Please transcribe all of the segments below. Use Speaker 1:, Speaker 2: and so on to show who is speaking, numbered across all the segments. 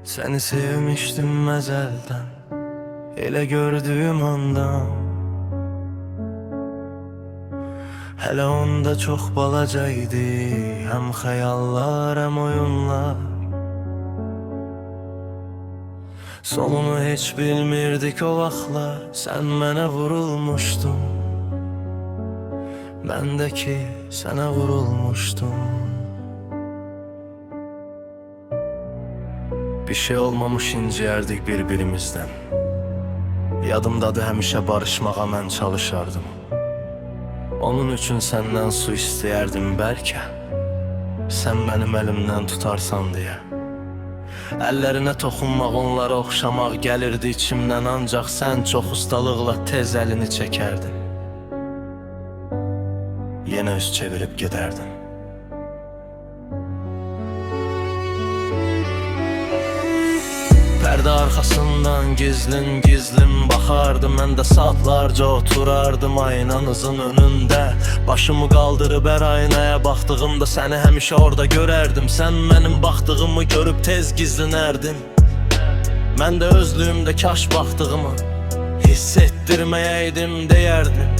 Speaker 1: Seni sevmiştim ezelden, elə gördüğüm andan. Hələ onda çox balacaydı, həm xəyallar, həm oyunlar. Sonunu heç bilmirdik o vaxtlar. Sən mənə vurulmuşdun, mən də ki sənə vurulmuşdum. Bir şey olmamış inciyərdik bir-birimizdən. Yadımdadır həmişə barışmağa mən çalışardım. Onun üçün səndən su istəyərdim bəlkə, sən mənim əlimdən tutarsan deyə. Əllərinə toxunmaq, onlara oxşamaq gəlirdi içimdən, ancaq sən çox ustalıqla tez əlini çəkərdin. Yenə üz çevirib gedərdin. Pərdə arxasından gizlin baxardım. Mən də saatlarca oturardım aynanızın önündə. Başımı qaldırıb hər aynaya baxdığımda səni həmişə orada görərdim. Sən mənim baxdığımı görüb tez gizlənərdin. Mən də özlüyümdə kaş baxdığımı hiss etdirməyəydim deyərdim.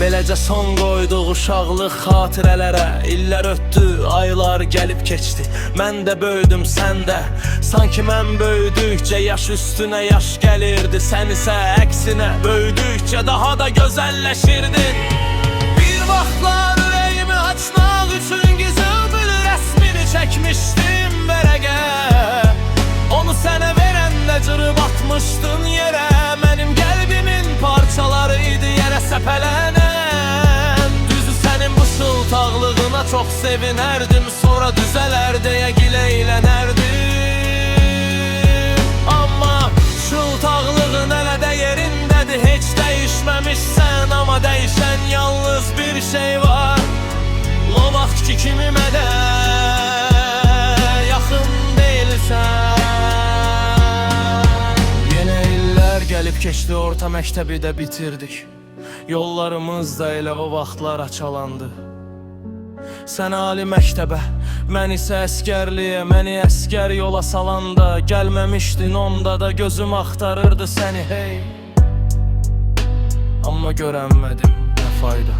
Speaker 1: Beləcə son qoyduq uşaqlıq xatirələrə. İllər ötdü, aylar gəlib keçdi. Mən də böyüdüm, sən də. Sanki mən böyüdükcə yaş üstünə yaş gəlirdi. Sən isə əksinə böyüdükcə daha da gözəlləşirdin. Bir vaxtlar ürəyimi açmaq üçün gizil bir rəsmini çəkmişdim vərəqə. Onu sənə verəndə cırıb atmışdın yerə. Mənim qəlbimin parçaları idi yerə səpələnə. Sığlığına çox sevinərdim, sonra düzələr deyə giləylənərdim. Amma şıltaqlığın hələ də yerindədir, heç dəyişməmişsən. Amma dəyişən yalnız bir şey var, o vaxtki kimi mənə yaxın deyilsən. Yenə illər gəlib keçdi, orta məktəbi də bitirdik. Yollarımız da elə o vaxtlar açalandı. Sən ali məktəbə, mən isə əskərliyə. Məni əskər yola salanda gəlməmişdin, onda da gözüm axtarırdı səni hey. Amma görənmədim, nə fayda.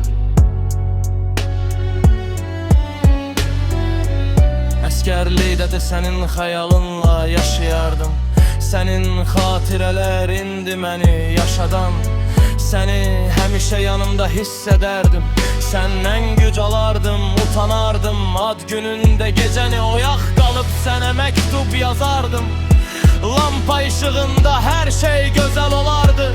Speaker 1: Əskərlikdə də sənin xəyalınla yaşayardım. Sənin xatirələrindir məni yaşadan. Səni həmişə yanımda hiss edərdim. Səndən güc alardım, utanardım. Ad günündə gecəni oyaq qalıb sənə məktub yazardım. Lampa işığında hər şey gözəl olardı.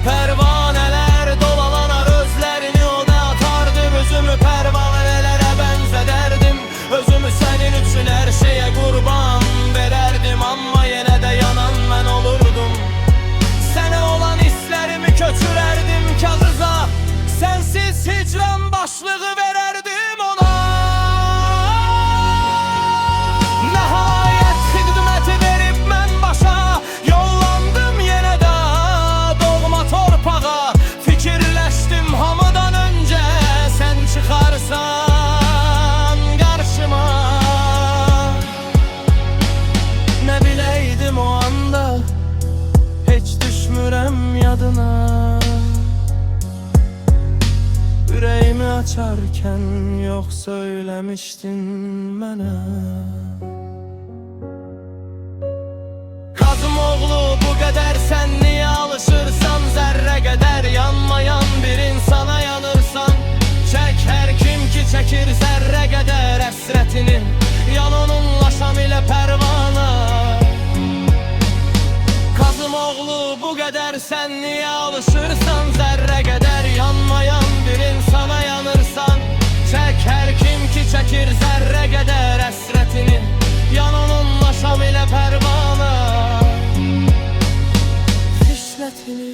Speaker 1: Pərvanələr dolalanar, özlərini o da atardı. Özümü pərvanələrə bənzədərdim. Özümü sənin üçün hər şeyə qurban verərdim. Amma yenə də yanan mən olurdum. Sənə olan hisslərimi köçürərdim kağıza. Sənsiz hicran başlığı verərdim ona. Nəhayət xidməti verib mən başa yollandım yenə də doğma torpağa. Fikirləşdim hamıdan öncə sən çıxarsan qarşıma. Nə biləydim o anda, heç düşmürəm yadına. Ürəyimi açarkən yox söyləmişdin mənə. Qazım oğlu bu qədər sən niyə alışırsan? Zərrə qədər yanmayan bir insana yanırsan. Çək hər kim ki çəkir zərrə qədər əsrətini. Yan onunla şam ilə pərvana. Qazım oğlu bu qədər sən niyə alışırsan? Zərrə qədər yanmayan bir insana yanırsan. Çək hər kim ki çəkir zərrə qədər əsrətini. Yan onunla şam ilə pərvana. Fişlətini